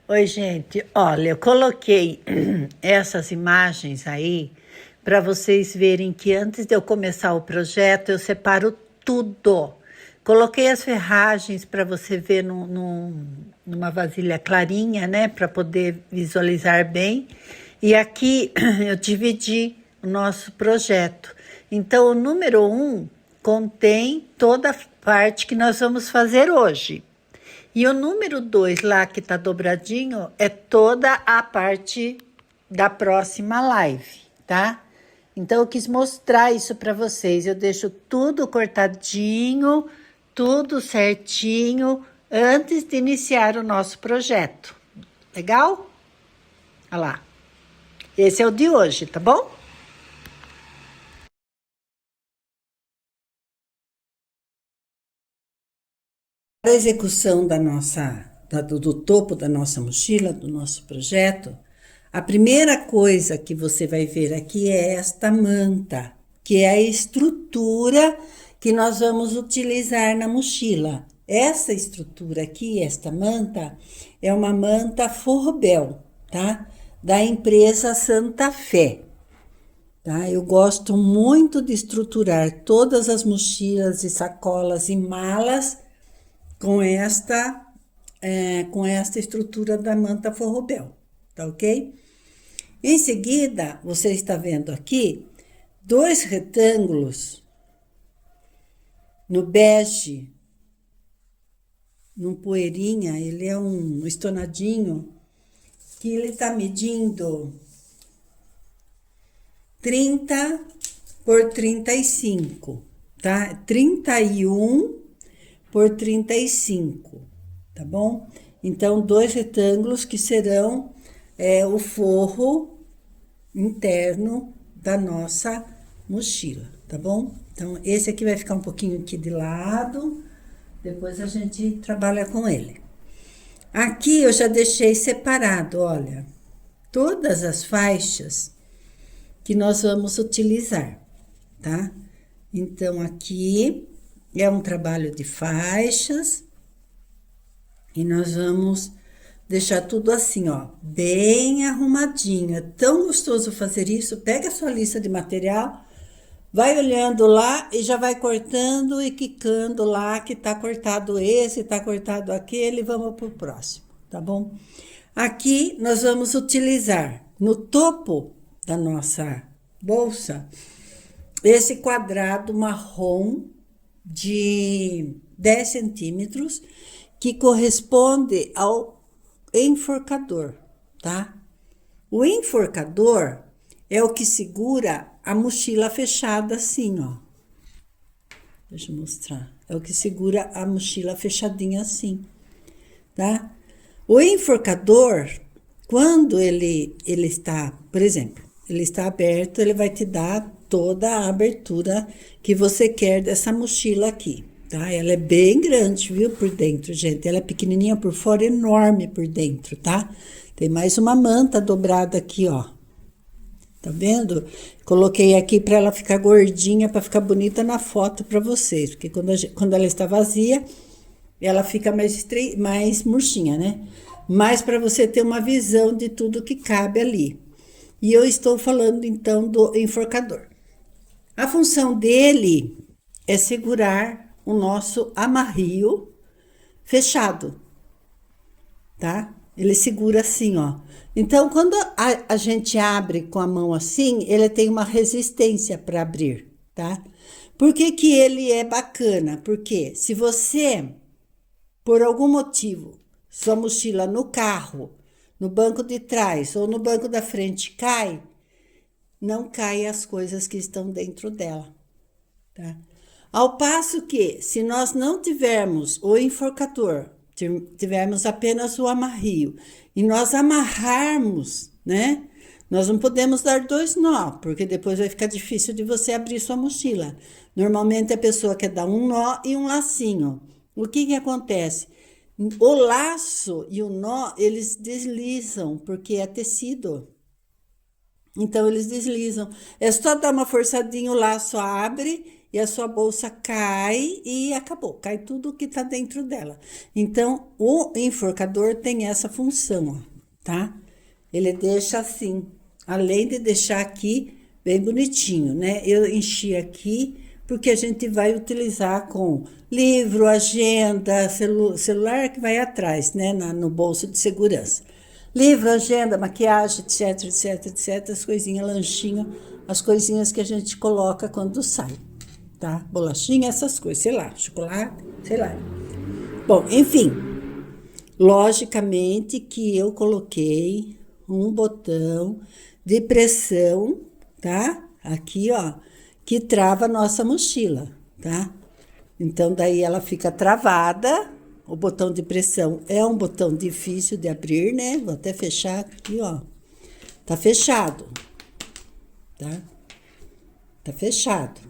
Oi, gente. Olha, eu coloquei essas imagens aí para vocês verem que antes de eu começar o projeto, eu separo tudo. Coloquei as ferragens para você ver numa vasilha clarinha, né? Para poder visualizar bem. E aqui eu dividi o nosso projeto. Então, o número 1 contém toda a parte que nós vamos fazer hoje. E o número 2 lá que tá dobradinho é toda a parte da próxima live, tá? Então eu quis mostrar isso para vocês. Eu deixo tudo cortadinho, tudo certinho antes de iniciar o nosso projeto. Legal? Olha lá. Esse é o de hoje, tá bom? Para a execução do topo da nossa mochila, do nosso projeto, a primeira coisa que você vai ver aqui é esta manta, que é a estrutura que nós vamos utilizar na mochila. Essa estrutura aqui, esta manta, é uma manta Forrobel, tá? Da empresa Santa Fé. Tá? Eu gosto muito de estruturar todas as mochilas e sacolas e malas com esta estrutura da manta Forrobel, tá ok? Em seguida, você está vendo aqui 2 retângulos no bege, num poeirinha, ele é um estonadinho, que ele está medindo 30 por 35, tá? 31 por 35, tá bom? Então, 2 retângulos que serão o forro interno da nossa mochila, tá bom? Então, esse aqui vai ficar um pouquinho aqui de lado, depois a gente trabalha com ele. Aqui eu já deixei separado, olha, todas as faixas que nós vamos utilizar, tá? Então, aqui é um trabalho de faixas e nós vamos deixar tudo assim, ó, bem arrumadinho. É tão gostoso fazer isso. Pega a sua lista de material, vai olhando lá e já vai cortando e quicando lá que tá cortado esse, tá cortado aquele, vamos pro próximo, tá bom? Aqui nós vamos utilizar no topo da nossa bolsa esse quadrado marrom de 10 centímetros, que corresponde ao enforcador, tá? O enforcador é o que segura a mochila fechada assim, ó. Deixa eu mostrar. É o que segura a mochila fechadinha assim, tá? O enforcador, quando ele está, por exemplo, ele está aberto, ele vai te dar toda a abertura que você quer dessa mochila aqui, tá? Ela é bem grande, viu, por dentro, gente. Ela é pequenininha por fora, enorme por dentro, tá? Tem mais uma manta dobrada aqui, ó. Tá vendo? Coloquei aqui para ela ficar gordinha, para ficar bonita na foto para vocês, porque quando ela está vazia, ela fica mais murchinha, né? Mas para você ter uma visão de tudo que cabe ali. E eu estou falando então do enforcador. A função dele é segurar o nosso amarrio fechado, tá? Ele segura assim, ó. Então, quando a gente abre com a mão assim, ele tem uma resistência para abrir, tá? Por que que ele é bacana? Porque se você, por algum motivo, sua mochila no carro, no banco de trás ou no banco da frente cai, não cai as coisas que estão dentro dela, tá? Ao passo que, se nós não tivermos o enforcador, tivermos apenas o amarrio, e nós amarrarmos, né? Nós não podemos dar 2 nó, porque depois vai ficar difícil de você abrir sua mochila. Normalmente a pessoa quer dar um nó e um lacinho. O que que acontece? O laço e o nó, eles deslizam, porque é tecido. Então, eles deslizam. É só dar uma forçadinha, o laço abre e a sua bolsa cai e acabou, cai tudo que tá dentro dela. Então, o enforcador tem essa função, ó, tá? Ele deixa assim, além de deixar aqui bem bonitinho, né? Eu enchi aqui porque a gente vai utilizar com livro, agenda, celular que vai atrás, né? No bolso de segurança. Livro, agenda, maquiagem, etc, etc, etc, as coisinhas, lanchinho, as coisinhas que a gente coloca quando sai, tá? Bolachinha, essas coisas, sei lá, chocolate, sei lá. Bom, enfim, logicamente que eu coloquei um botão de pressão, tá? Aqui, ó, que trava a nossa mochila, tá? Então, daí ela fica travada. O botão de pressão é um botão difícil de abrir, né? Vou até fechar aqui, ó. Tá fechado, tá? Tá fechado.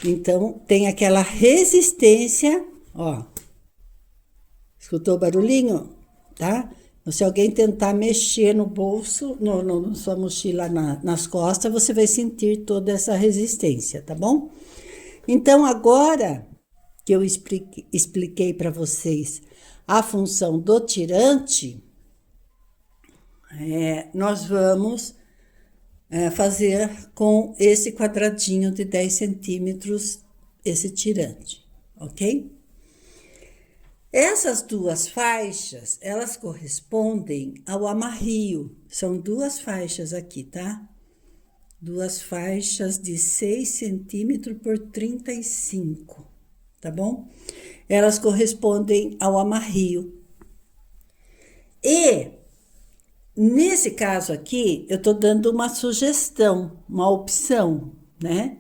Então, tem aquela resistência, ó. Escutou o barulhinho? Tá? Se alguém tentar mexer no bolso, na sua mochila, nas costas, você vai sentir toda essa resistência, tá bom? Então, agora que eu expliquei para vocês a função do tirante, nós vamos fazer com esse quadradinho de 10 centímetros, esse tirante, ok? Essas duas faixas, elas correspondem ao amarrio. São duas faixas aqui, tá? Duas faixas de 6 centímetros por 35, tá bom? Elas correspondem ao amarrio. E, nesse caso aqui, eu tô dando uma sugestão, uma opção, né?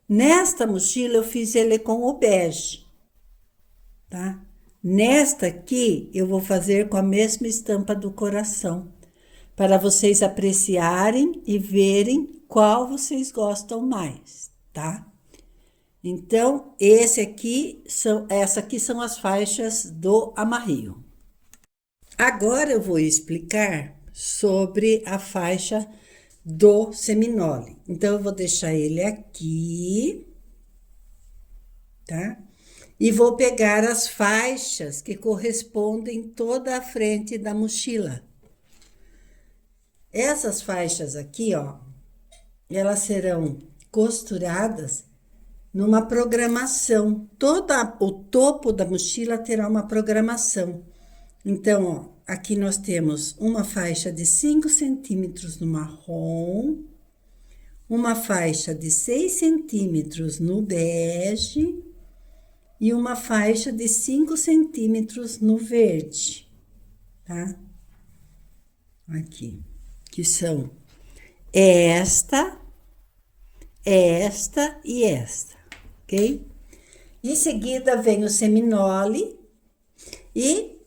Nesta mochila, eu fiz ele com o bege, tá? Nesta aqui, eu vou fazer com a mesma estampa do coração, para vocês apreciarem e verem qual vocês gostam mais, tá? Então, essas aqui são as faixas do amarrio. Agora eu vou explicar sobre a faixa do seminole. Então, eu vou deixar ele aqui, tá? E vou pegar as faixas que correspondem toda a frente da mochila. Essas faixas aqui, ó, elas serão costuradas numa programação. Todo o topo da mochila terá uma programação. Então, ó, aqui nós temos uma faixa de 5 centímetros no marrom, uma faixa de 6 centímetros no bege, e uma faixa de 5 centímetros no verde, tá? Aqui, que são esta e esta, ok? Em seguida vem o seminole e,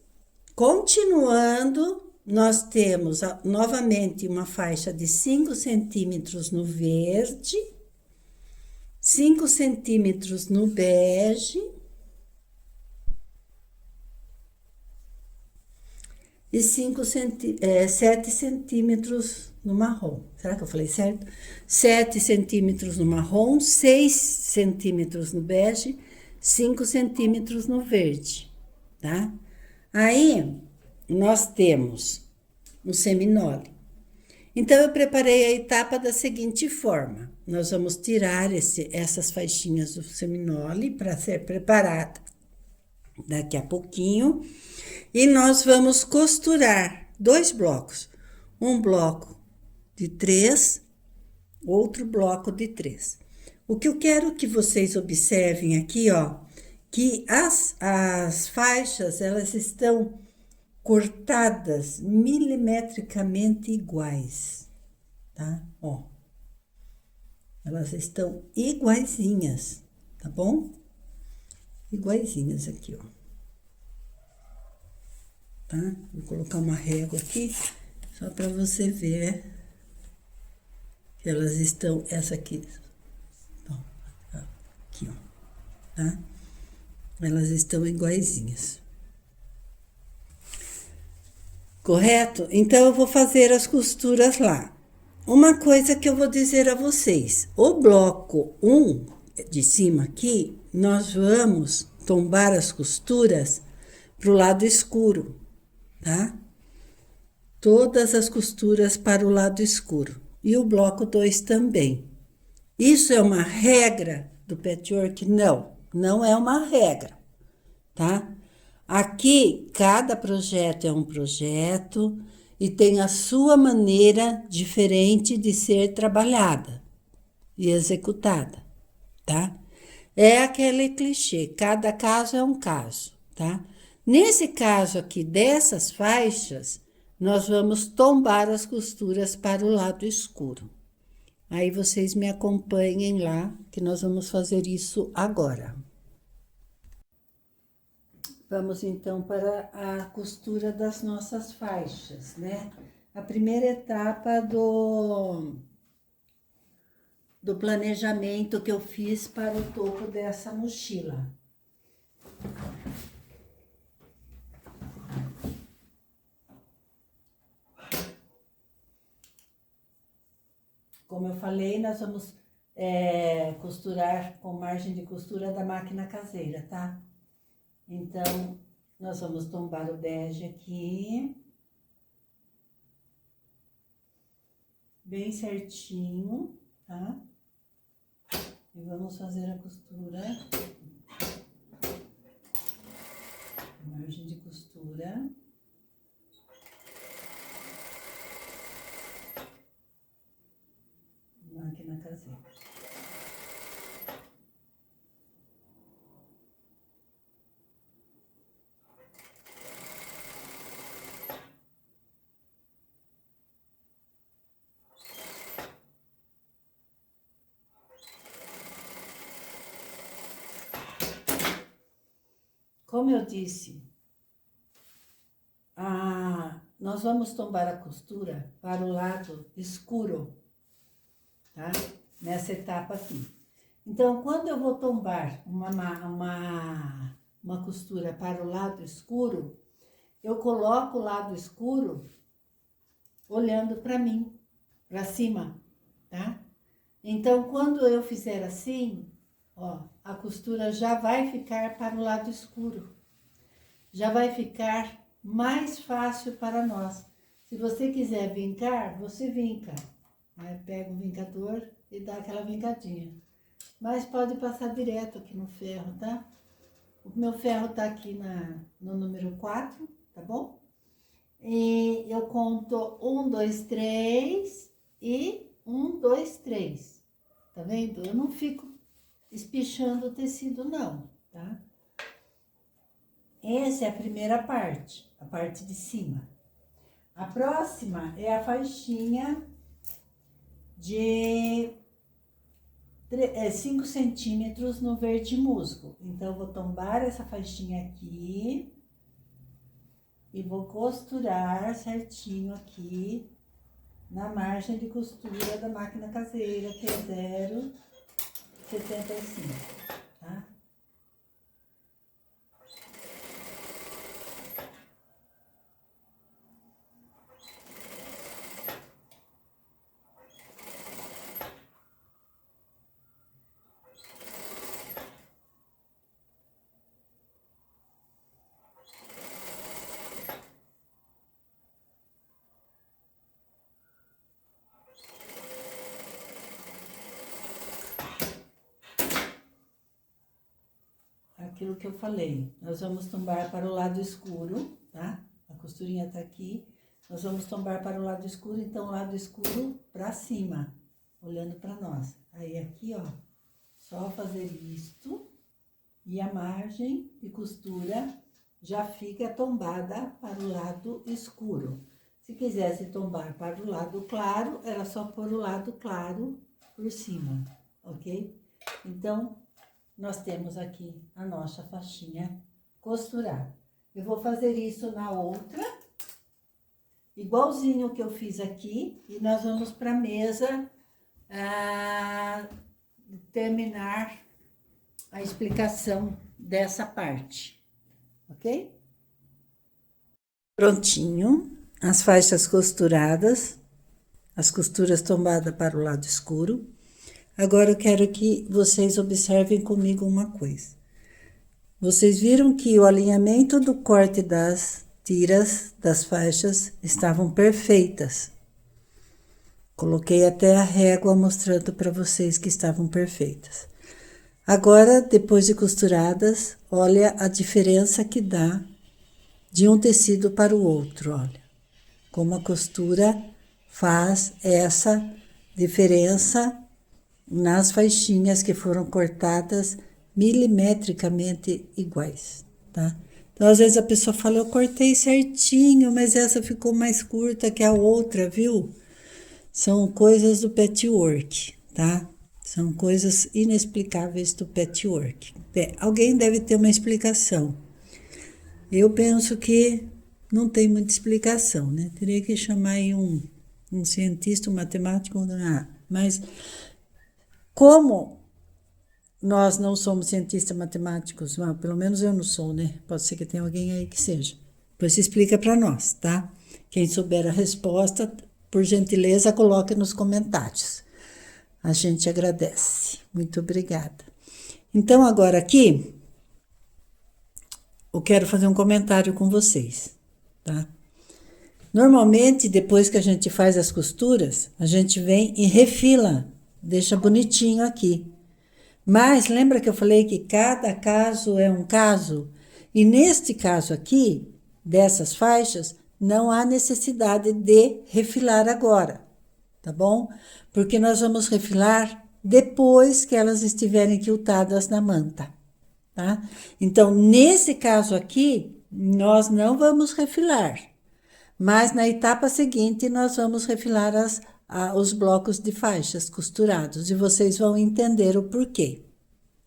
continuando, nós temos novamente uma faixa de 5 centímetros no verde, 5 centímetros no bege, e 7 centímetros no marrom. Será que eu falei certo? 7 centímetros no marrom, 6 centímetros no bege, 5 centímetros no verde, tá? Aí, nós temos o seminole. Então, eu preparei a etapa da seguinte forma. Nós vamos tirar essas faixinhas do seminole para ser preparada daqui a pouquinho. E nós vamos costurar 2 blocos. Um bloco de 3, outro bloco de 3. O que eu quero que vocês observem aqui, ó, que as faixas, elas estão cortadas milimetricamente iguais, tá? Ó, elas estão iguaizinhas, tá bom? Iguaizinhas aqui, ó. Tá? Vou colocar uma régua aqui, só para você ver que elas estão, essa aqui, ó, aqui, ó, tá? Elas estão iguaizinhas. Correto? Então, eu vou fazer as costuras lá. Uma coisa que eu vou dizer a vocês, o bloco 1 de cima aqui, nós vamos tombar as costuras para o lado escuro, tá? Todas as costuras para o lado escuro. E o bloco 2 também. Isso é uma regra do patchwork? Não, não é uma regra, tá? Aqui, cada projeto é um projeto e tem a sua maneira diferente de ser trabalhada e executada, tá? É aquele clichê, cada caso é um caso, tá? Nesse caso aqui dessas faixas, nós vamos tombar as costuras para o lado escuro. Aí vocês me acompanhem lá, que nós vamos fazer isso agora. Vamos então para a costura das nossas faixas, né? A primeira etapa do planejamento que eu fiz para o topo dessa mochila. Como eu falei, nós vamos costurar com margem de costura da máquina caseira, tá? Então, nós vamos tombar o bege aqui. Bem certinho, tá? E vamos fazer a costura. Margem de costura. Máquina caseira. Como eu disse, nós vamos tombar a costura para o lado escuro, tá? Nessa etapa aqui. Então, quando eu vou tombar uma costura para o lado escuro, eu coloco o lado escuro olhando para mim, para cima, tá? Então, quando eu fizer assim, ó, a costura já vai ficar para o lado escuro. Já vai ficar mais fácil para nós. Se você quiser vincar, você vinca. Aí pega o vincador e dá aquela vincadinha. Mas pode passar direto aqui no ferro, tá? O meu ferro tá aqui no número 4, tá bom? E eu conto 1, 2, 3 e 1, 2, 3. Tá vendo? Eu não fico espichando o tecido, não, tá? Essa é a primeira parte, a parte de cima. A próxima é a faixinha de 5 centímetros no verde musgo. Então, eu vou tombar essa faixinha aqui e vou costurar certinho aqui na margem de costura da máquina caseira, que é 0,75, tá? Aquilo que eu falei, nós vamos tombar para o lado escuro, tá? A costurinha tá aqui, nós vamos tombar para o lado escuro, então o lado escuro para cima, olhando para nós. Aí aqui, ó, só fazer isto e a margem de costura já fica tombada para o lado escuro. Se quisesse tombar para o lado claro, era só pôr o lado claro por cima, ok? Então, nós temos aqui a nossa faixinha costurada. Eu vou fazer isso na outra, igualzinho que eu fiz aqui, e nós vamos para a mesa terminar a explicação dessa parte, ok? Prontinho, as faixas costuradas, as costuras tombadas para o lado escuro. Agora eu quero que vocês observem comigo uma coisa. Vocês viram que o alinhamento do corte das tiras, das faixas, estavam perfeitas. Coloquei até a régua mostrando para vocês que estavam perfeitas. Agora, depois de costuradas, olha a diferença que dá de um tecido para o outro, olha. Como a costura faz essa diferença nas faixinhas que foram cortadas milimetricamente iguais, tá? Então, às vezes a pessoa fala, eu cortei certinho, mas essa ficou mais curta que a outra, viu? São coisas do patchwork, tá? São coisas inexplicáveis do patchwork. Alguém deve ter uma explicação. Eu penso que não tem muita explicação, né? Teria que chamar aí um cientista, um matemático, mas como nós não somos cientistas matemáticos, pelo menos eu não sou, né? Pode ser que tenha alguém aí que seja. Depois se explica para nós, tá? Quem souber a resposta, por gentileza, coloque nos comentários. A gente agradece. Muito obrigada. Então, agora aqui, eu quero fazer um comentário com vocês, tá? Normalmente, depois que a gente faz as costuras, a gente vem e refila, deixa bonitinho aqui. Mas lembra que eu falei que cada caso é um caso? E neste caso aqui, dessas faixas, não há necessidade de refilar agora, tá bom? Porque nós vamos refilar depois que elas estiverem quiltadas na manta, tá? Então, nesse caso aqui, nós não vamos refilar, mas na etapa seguinte nós vamos refilar os blocos de faixas costurados e vocês vão entender o porquê,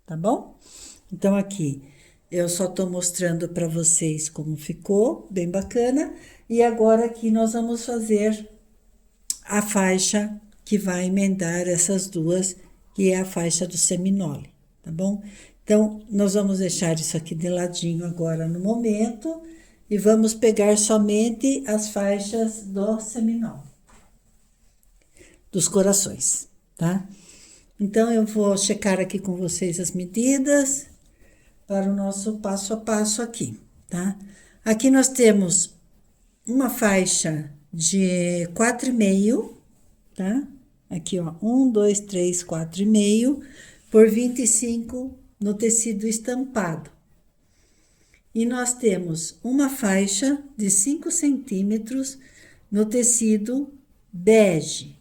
tá bom? Então, aqui eu só tô mostrando para vocês como ficou, bem bacana, e agora aqui nós vamos fazer a faixa que vai emendar essas duas, que é a faixa do seminole, tá bom? Então, nós vamos deixar isso aqui de ladinho agora no momento e vamos pegar somente as faixas do seminole, dos corações, tá? Então, eu vou checar aqui com vocês as medidas para o nosso passo a passo aqui, tá? Aqui nós temos uma faixa de 4,5, tá? Aqui, ó, 1, 2, 3, 4,5 por 25 no tecido estampado. E nós temos uma faixa de 5 centímetros no tecido bege.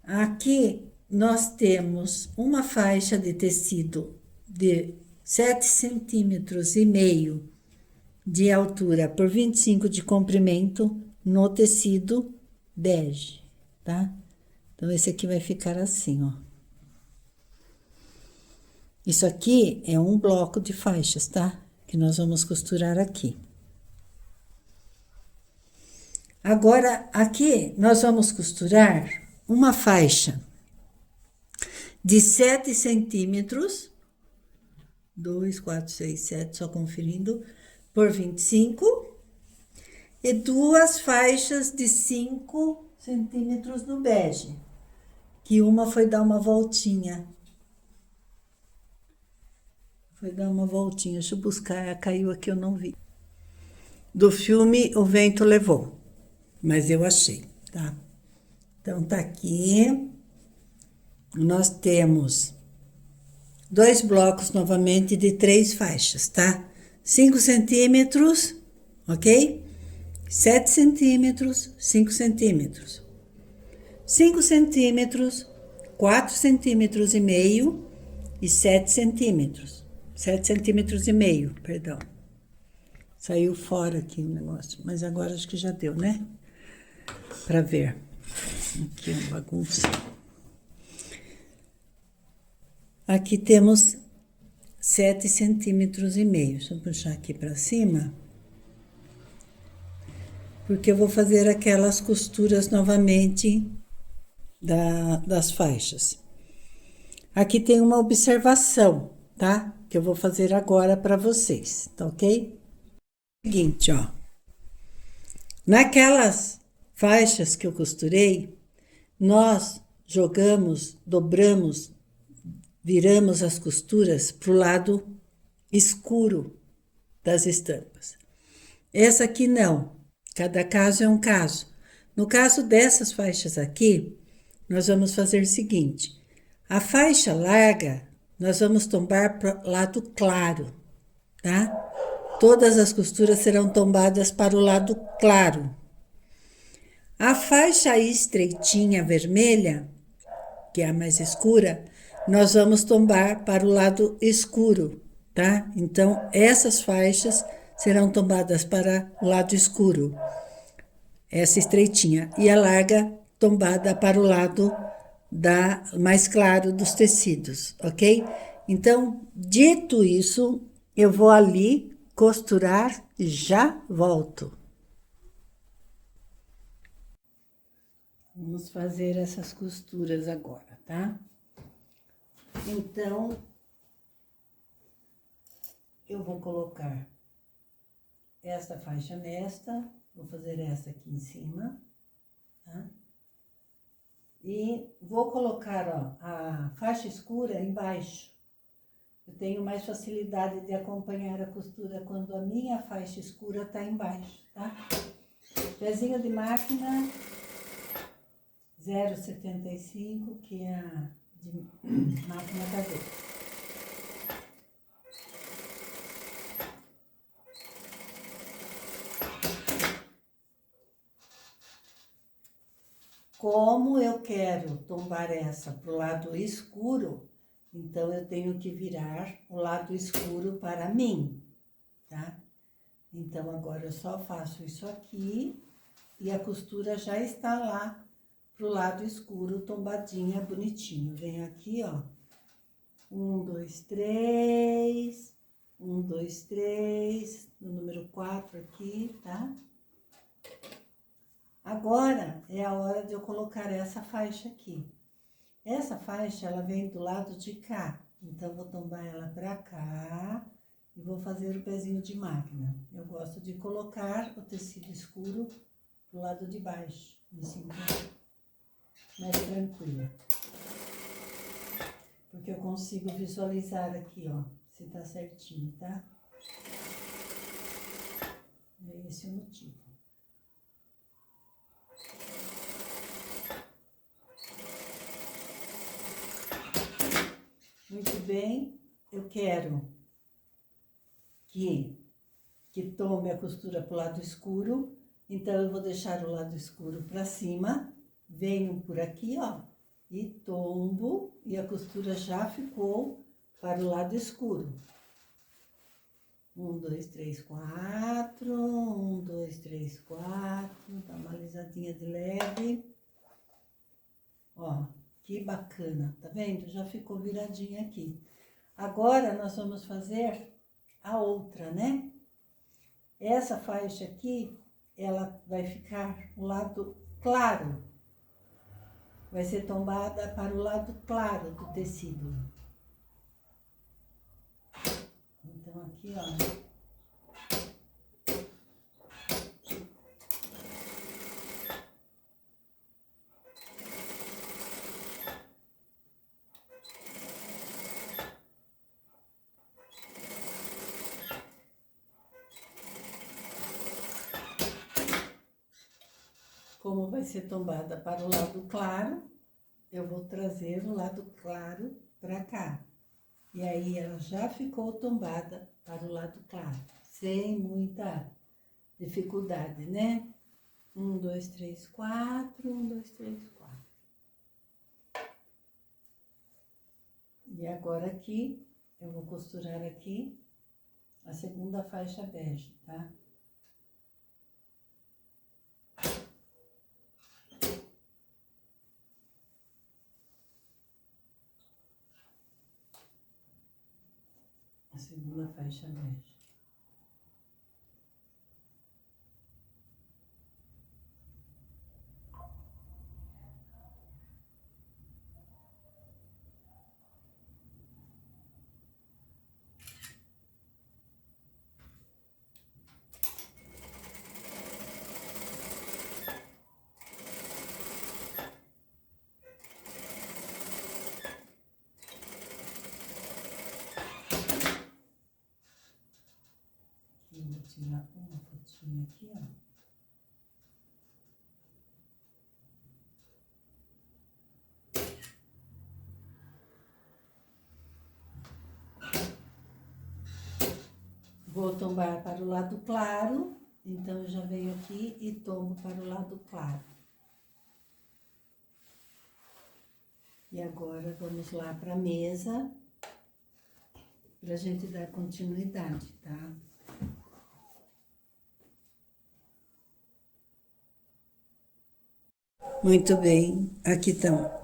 Aqui nós temos uma faixa de tecido de 7,5 centímetros de altura por 25 de comprimento no tecido bege, tá? Então, esse aqui vai ficar assim, ó. Isso aqui é um bloco de faixas, tá? Que nós vamos costurar aqui. Agora, aqui nós vamos costurar uma faixa de 7 centímetros, 2, 4, 6, 7, só conferindo, por 25, e duas faixas de 5 centímetros no bege, que uma foi dar uma voltinha. Deixa eu buscar, caiu aqui, eu não vi. Do filme O Vento Levou, mas eu achei, tá? Então, tá aqui. Nós temos 2 blocos novamente de 3 faixas, tá? 5 centímetros, ok? 7 centímetros, 5 centímetros. 5 centímetros, 4 centímetros e meio e 7 centímetros. 7 centímetros e meio, perdão. Saiu fora aqui o negócio, mas agora acho que já deu, né? Para ver. Aqui é uma bagunça. Aqui temos 7 centímetros e meio. Deixa eu puxar aqui para cima. Porque eu vou fazer aquelas costuras novamente das faixas. Aqui tem uma observação, tá? Que eu vou fazer agora para vocês, tá ok? Seguinte, ó. Naquelas faixas que eu costurei, nós jogamos, dobramos, viramos as costuras para o lado escuro das estampas. Essa aqui não, cada caso é um caso. No caso dessas faixas aqui, nós vamos fazer o seguinte: a faixa larga, nós vamos tombar para o lado claro, tá? Todas as costuras serão tombadas para o lado claro. A faixa estreitinha vermelha, que é a mais escura, nós vamos tombar para o lado escuro, tá? Então, essas faixas serão tombadas para o lado escuro, essa estreitinha, e a larga tombada para o lado mais claro dos tecidos, ok? Então, dito isso, eu vou ali costurar e já volto. Vamos fazer essas costuras agora, tá? Então, eu vou colocar essa faixa nesta, vou fazer essa aqui em cima, tá? E vou colocar, ó, a faixa escura embaixo. Eu tenho mais facilidade de acompanhar a costura quando a minha faixa escura tá embaixo, tá? Pezinho de máquina 0,75, que é a de máquina caseira. Como eu quero tombar essa para o lado escuro, então eu tenho que virar o lado escuro para mim, tá? Então, agora eu só faço isso aqui e a costura já está lá pro lado escuro, tombadinha, bonitinho. Venho aqui, ó. 1, 2, 3. 1, 2, 3. No número 4 aqui, tá? Agora é a hora de eu colocar essa faixa aqui. Essa faixa, ela vem do lado de cá. Então, vou tombar ela pra cá e vou fazer o pezinho de máquina. Eu gosto de colocar o tecido escuro do lado de baixo. Me sinto mais tranquila. Porque eu consigo visualizar aqui, ó, se tá certinho, tá? É esse o motivo. Muito bem, eu quero que tome a costura pro lado escuro, então eu vou deixar o lado escuro para cima, venho por aqui, ó, e tombo, e a costura já ficou para o lado escuro. 1, 2, 3, 4, 1, 2, 3, 4, dá uma alisadinha de leve. Ó, que bacana, tá vendo? Já ficou viradinha aqui. Agora, nós vamos fazer a outra, né? Essa faixa aqui, ela vai ficar o lado claro. Vai ser tombada para o lado claro do tecido. Então, aqui, ó. Como vai ser tombada para o lado claro, eu vou trazer o lado claro para cá. E aí, ela já ficou tombada para o lado claro, sem muita dificuldade, né? 1, 2, 3, 4, 1, 2, 3, 4. E agora aqui, eu vou costurar aqui a segunda faixa bege, tá? A segunda faixa bege. tirar uma fotinha aqui, ó. Vou tombar para o lado claro, então eu já venho aqui e tombo para o lado claro. E agora vamos lá para a mesa, para a gente dar continuidade, tá? Muito bem, aqui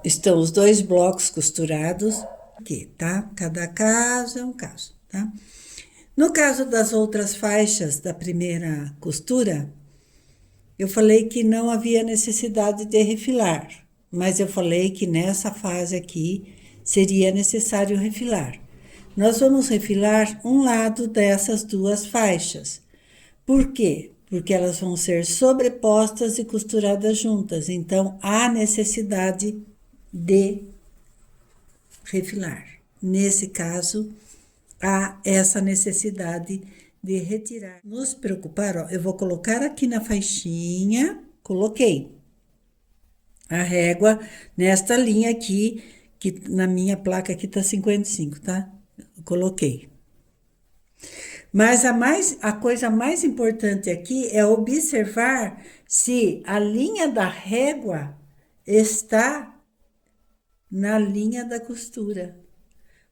estão os 2 blocos costurados, aqui, tá? Cada caso é um caso, tá? No caso das outras faixas da primeira costura, eu falei que não havia necessidade de refilar, mas eu falei que nessa fase aqui seria necessário refilar. Nós vamos refilar um lado dessas 2 faixas. Por quê? Porque elas vão ser sobrepostas e costuradas juntas, então há necessidade de refilar. Nesse caso, há essa necessidade de retirar. Nos preocupar, ó, eu vou colocar aqui na faixinha, coloquei a régua nesta linha aqui, que na minha placa aqui tá 55, tá? Eu coloquei. Mas a coisa mais importante aqui é observar se a linha da régua está na linha da costura.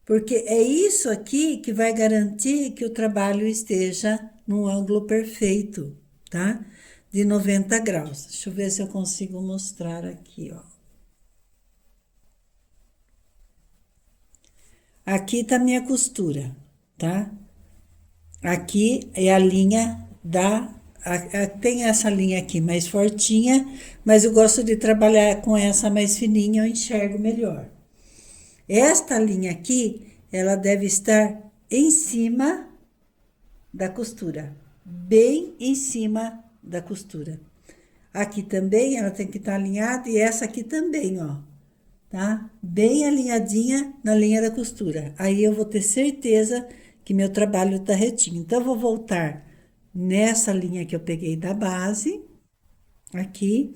Porque é isso aqui que vai garantir que o trabalho esteja no ângulo perfeito, tá? De 90 graus. Deixa eu ver se eu consigo mostrar aqui, ó. Aqui tá minha costura, tá? Aqui é a linha tem essa linha aqui mais fortinha, mas eu gosto de trabalhar com essa mais fininha, eu enxergo melhor. Esta linha aqui, ela deve estar em cima da costura, bem em cima da costura. Aqui também ela tem que estar alinhada e essa aqui também, ó, tá? Bem alinhadinha na linha da costura. Aí eu vou ter certeza que meu trabalho tá retinho. Então, eu vou voltar nessa linha que eu peguei da base, aqui,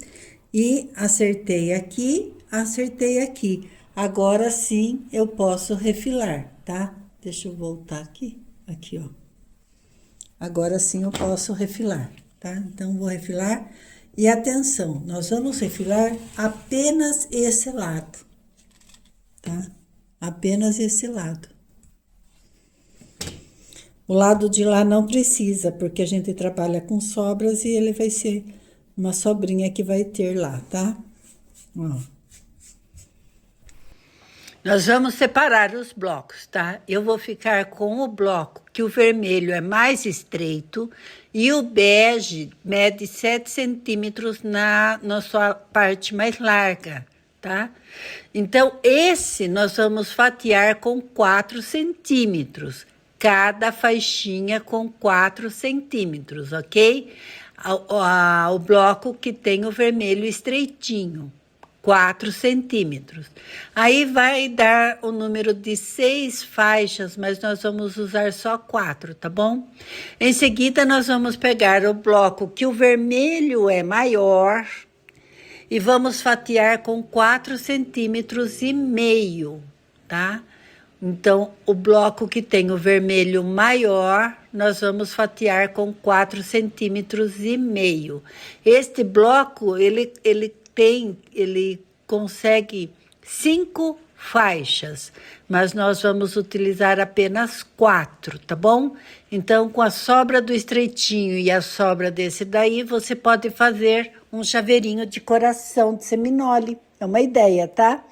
e acertei aqui, acertei aqui. Agora sim, eu posso refilar, tá? Deixa eu voltar aqui, ó. Agora sim eu posso refilar, tá? Então, vou refilar. E atenção, nós vamos refilar apenas esse lado, tá? Apenas esse lado. O lado de lá não precisa, porque a gente trabalha com sobras e ele vai ser uma sobrinha que vai ter lá, tá? Ó. Nós vamos separar os blocos, tá? Eu vou ficar com o bloco que o vermelho é mais estreito e o bege mede 7 centímetros na sua parte mais larga, tá? Então, esse nós vamos fatiar com 4 centímetros. Cada faixinha com 4 centímetros, ok? O bloco que tem o vermelho estreitinho, 4 centímetros. Aí vai dar o número de 6 faixas, mas nós vamos usar só 4, tá bom? Em seguida, nós vamos pegar o bloco que o vermelho é maior e vamos fatiar com 4 centímetros e meio, tá? Então, o bloco que tem o vermelho maior, nós vamos fatiar com 4 centímetros e meio. Este bloco, ele consegue 5 faixas, mas nós vamos utilizar apenas 4, tá bom? Então, com a sobra do estreitinho e a sobra desse daí, você pode fazer um chaveirinho de coração de seminole. É uma ideia, tá?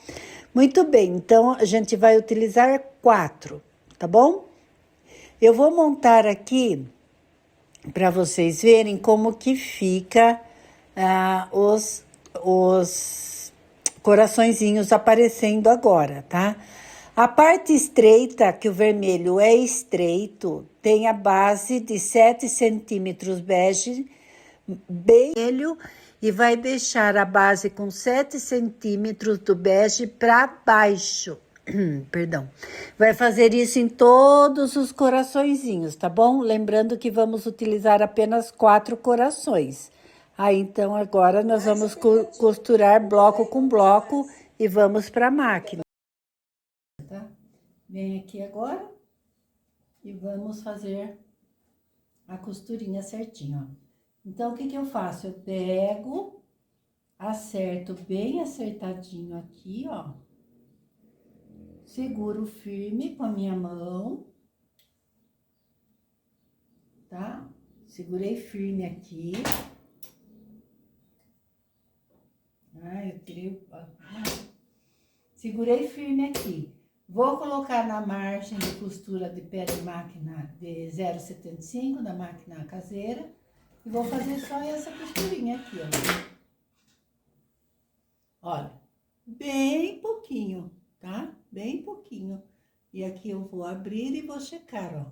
Muito bem, então a gente vai utilizar 4, tá bom? Eu vou montar aqui para vocês verem como que fica os coraçõezinhos aparecendo agora, tá? A parte estreita, que o vermelho é estreito, tem a base de 7 centímetros bege, bem vermelho, e vai deixar a base com 7 centímetros do bege para baixo, Perdão. Vai fazer isso em todos os coraçõezinhos, tá bom? Lembrando que vamos utilizar apenas 4 corações. Aí, então, agora nós vamos costurar bloco com bloco e vamos para a máquina. Tá? Vem aqui agora e vamos fazer a costurinha certinho, ó. Então, o que que eu faço? Eu pego, acerto bem acertadinho aqui, ó. Seguro firme com a minha mão, tá? Segurei firme aqui. Eu tirei... Segurei firme aqui. Vou colocar na margem de costura de pé de máquina de 0,75 da máquina caseira. E vou fazer só essa costurinha aqui, ó. Olha, bem pouquinho, tá? Bem pouquinho. E aqui eu vou abrir e vou checar, ó.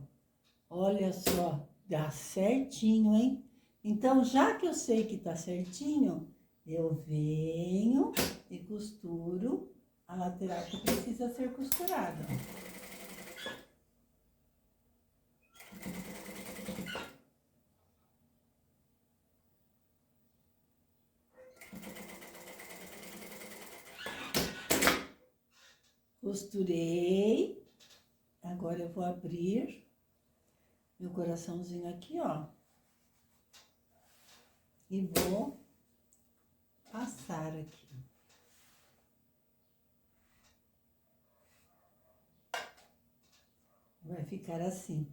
Olha só, dá certinho, hein? Então, já que eu sei que tá certinho, eu venho e costuro a lateral que precisa ser costurada. Costurei. Agora eu vou abrir meu coraçãozinho aqui, ó. E vou passar aqui. Vai ficar assim,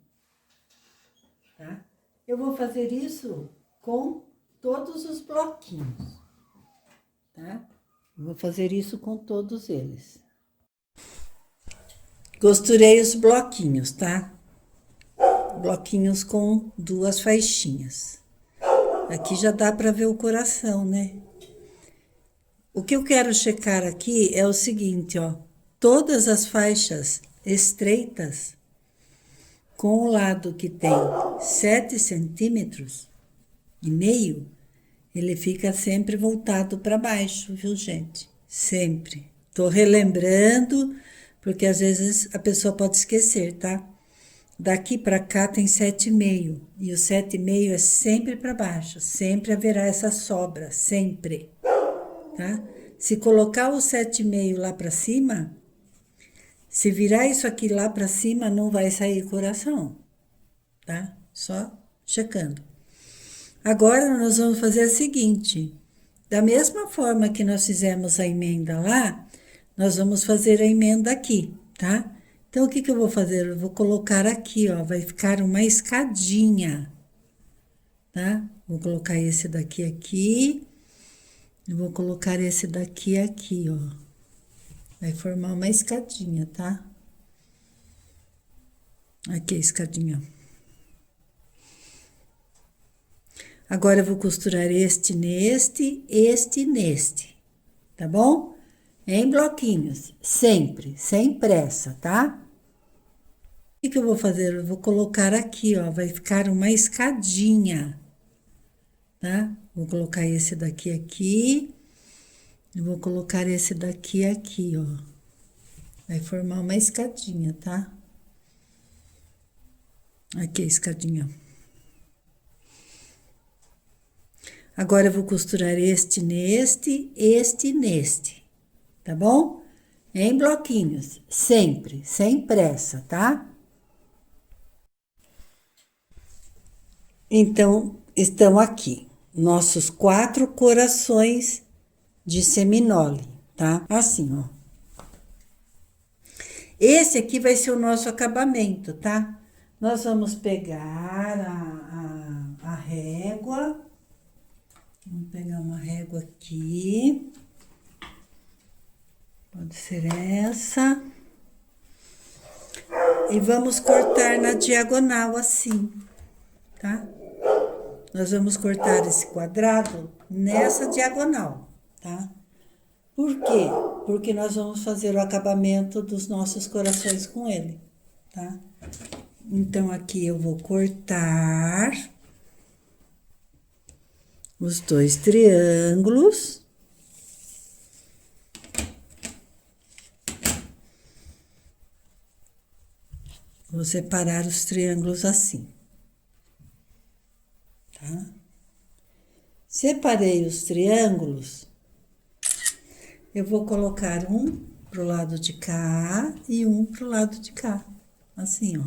tá? Eu vou fazer isso com todos os bloquinhos, tá? Eu vou fazer isso com todos eles. Costurei os bloquinhos, tá? Bloquinhos com 2 faixinhas. Aqui já dá para ver o coração, né? O que eu quero checar aqui é o seguinte, ó. Todas as faixas estreitas, com o lado que tem 7 centímetros e meio, ele fica sempre voltado para baixo, viu, gente? Sempre. Tô relembrando, porque às vezes a pessoa pode esquecer, tá? Daqui para cá tem 7,5 e o 7,5 é sempre para baixo, sempre haverá essa sobra, sempre, tá? Se colocar o 7,5 lá para cima, se virar isso aqui lá para cima, não vai sair coração, tá? Só checando. Agora nós vamos fazer a seguinte, da mesma forma que nós fizemos a emenda lá, nós vamos fazer a emenda aqui, tá? Então, o que que eu vou fazer? Eu vou colocar aqui, ó, vai ficar uma escadinha, tá? Vou colocar esse daqui aqui, e vou colocar esse daqui aqui, ó. Vai formar uma escadinha, tá? Aqui a escadinha. Agora, eu vou costurar este neste, este neste, tá bom? Em bloquinhos, sempre, sem pressa, tá? O que eu vou fazer? Eu vou colocar aqui, ó, vai ficar uma escadinha, tá? Vou colocar esse daqui aqui, e vou colocar esse daqui aqui, ó. Vai formar uma escadinha, tá? Aqui a escadinha. Agora, eu vou costurar este neste, este neste, tá bom? Em bloquinhos, sempre, sem pressa, tá? Então, estão aqui nossos 4 corações de seminole, tá? Assim, ó. Esse aqui vai ser o nosso acabamento, tá? Nós vamos pegar a régua. Vamos pegar uma régua aqui. Pode ser essa. E vamos cortar na diagonal assim, tá? Nós vamos cortar esse quadrado nessa diagonal, tá? Por quê? Porque nós vamos fazer o acabamento dos nossos corações com ele, tá? Então, aqui eu vou cortar os 2 triângulos. Vou separar os triângulos assim, tá? Separei os triângulos, eu vou colocar um pro lado de cá e um pro lado de cá, assim, ó.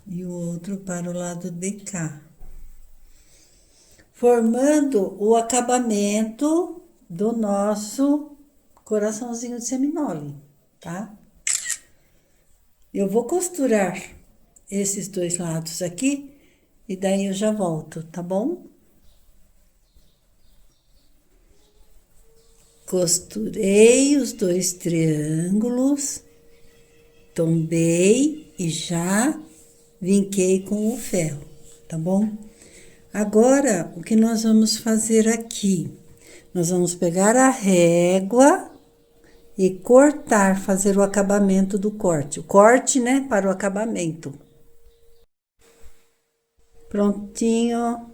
E o outro para o lado de cá. Formando o acabamento do nosso coraçãozinho de seminole, tá? Eu vou costurar esses dois lados aqui e daí eu já volto, tá bom? Costurei os dois triângulos, tombei e já vinquei com o ferro, tá bom? Agora, o que nós vamos fazer aqui? Nós vamos pegar a régua e cortar, fazer o acabamento do corte. O corte, né, para o acabamento. Prontinho.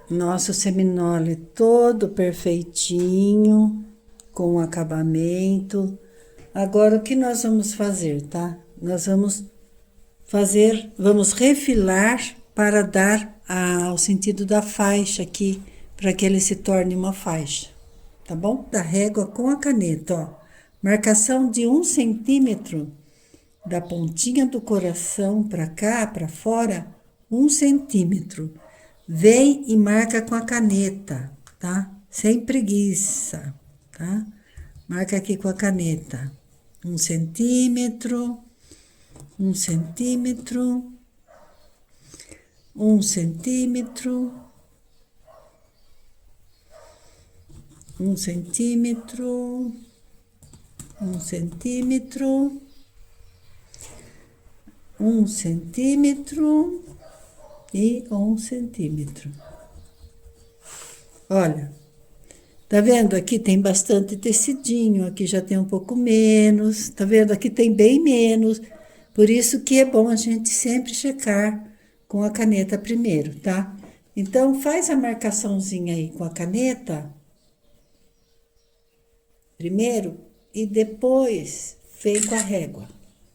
Nosso seminole todo perfeitinho, com o acabamento. Agora, o que nós vamos fazer, tá? Nós vamos refilar para dar o sentido da faixa aqui, para que ele se torne uma faixa, tá bom? Da régua com a caneta, ó. Marcação de 1 centímetro da pontinha do coração para cá, para fora, 1 centímetro. Vem e marca com a caneta, tá? Sem preguiça, tá? Marca aqui com a caneta. 1 centímetro, 1 centímetro, 1 centímetro, 1 centímetro, 1 centímetro, 1 centímetro e 1 centímetro. Olha, tá vendo? Aqui tem bastante tecidinho, aqui já tem um pouco menos, tá vendo? Aqui tem bem menos, por isso que é bom a gente sempre checar com a caneta primeiro, tá? Então, faz a marcaçãozinha aí com a caneta primeiro e depois vem com a régua,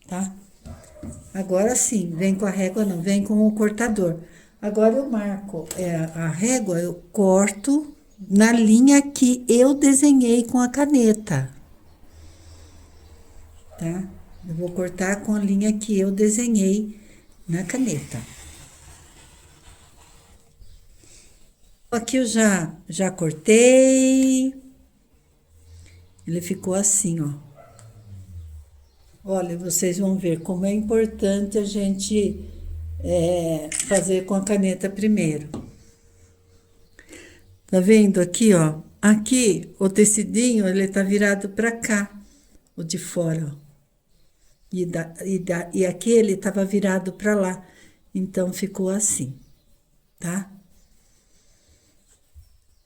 tá? Agora sim, vem com a régua, não, vem com o cortador. Agora eu marco a régua, eu corto na linha que eu desenhei com a caneta, tá? Eu vou cortar com a linha que eu desenhei na caneta. Aqui eu já cortei. Ele ficou assim, ó. Olha, vocês vão ver como é importante a gente fazer com a caneta primeiro. Tá vendo aqui, ó? Aqui, o tecidinho, ele tá virado pra cá, o de fora, ó. E aqui ele tava virado pra lá. Então, ficou assim, tá?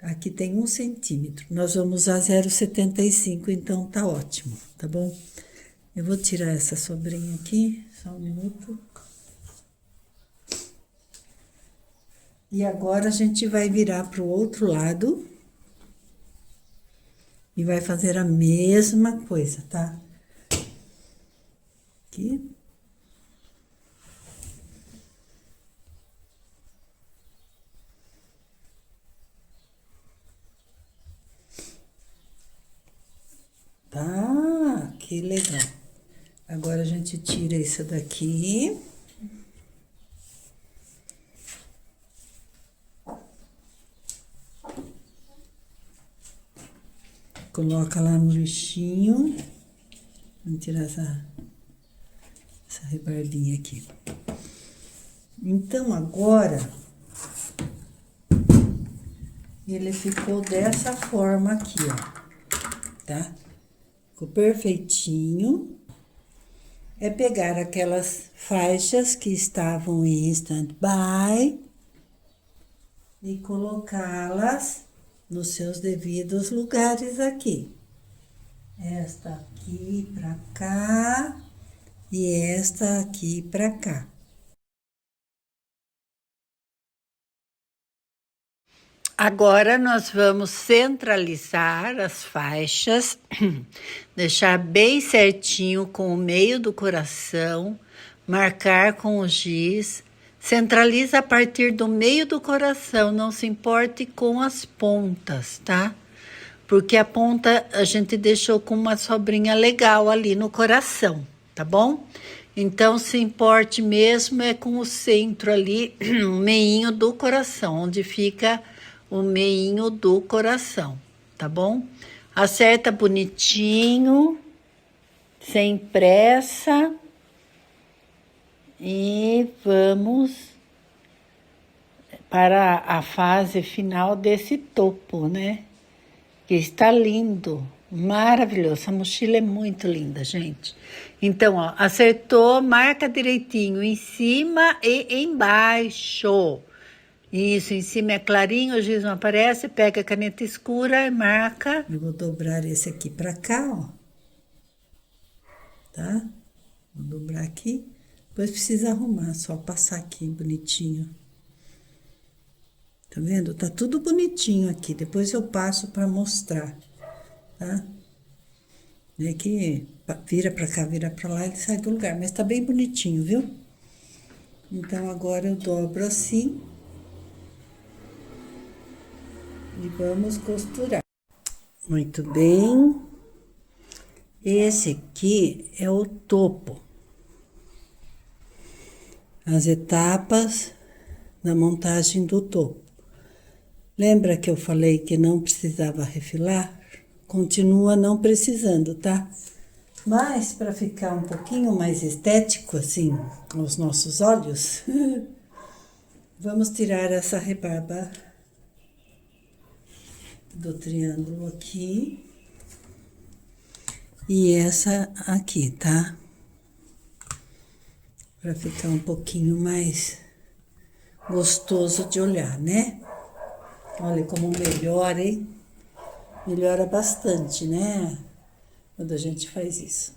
Aqui tem 1 centímetro. Nós vamos usar 0,75, então tá ótimo, tá bom? Eu vou tirar essa sobrinha aqui, só um minuto. E agora a gente vai virar pro outro lado. E vai fazer a mesma coisa, tá? Aqui. Tá, que legal. Agora a gente tira isso daqui. Coloca lá no lixinho. Vamos tirar essa rebarbinha aqui. Então, agora, ele ficou dessa forma aqui, ó. Tá? Ficou perfeitinho. É pegar aquelas faixas que estavam em stand-by e colocá-las nos seus devidos lugares aqui. Esta aqui pra cá e esta aqui pra cá. Agora nós vamos centralizar as faixas, deixar bem certinho com o meio do coração, marcar com o giz, centraliza a partir do meio do coração, não se importe com as pontas, tá? Porque a ponta a gente deixou com uma sobrinha legal ali no coração, tá bom? Então, se importe mesmo é com o centro ali, o meinho do coração, onde fica o meinho do coração, tá bom? Acerta bonitinho, sem pressa. E vamos para a fase final desse topo, né? Que está lindo, maravilhoso. Essa mochila é muito linda, gente. Então, ó, acertou, marca direitinho em cima e embaixo. Isso, em cima é clarinho, o giz não aparece, pega a caneta escura e marca. Eu vou dobrar esse aqui pra cá, ó. Tá? Vou dobrar aqui. Depois precisa arrumar, só passar aqui bonitinho. Tá vendo? Tá tudo bonitinho aqui. Depois eu passo pra mostrar, tá? É que vira pra cá, vira pra lá, ele sai do lugar. Mas tá bem bonitinho, viu? Então, agora eu dobro assim. E vamos costurar. Muito bem. Esse aqui é o topo. As etapas da montagem do topo. Lembra que eu falei que não precisava refilar? Continua não precisando, tá? Mas para ficar um pouquinho mais estético, assim, aos nossos olhos, vamos tirar essa rebarba do triângulo aqui e essa aqui, tá? Para ficar um pouquinho mais gostoso de olhar, né? Olha como melhora, hein? Melhora bastante, né? Quando a gente faz isso.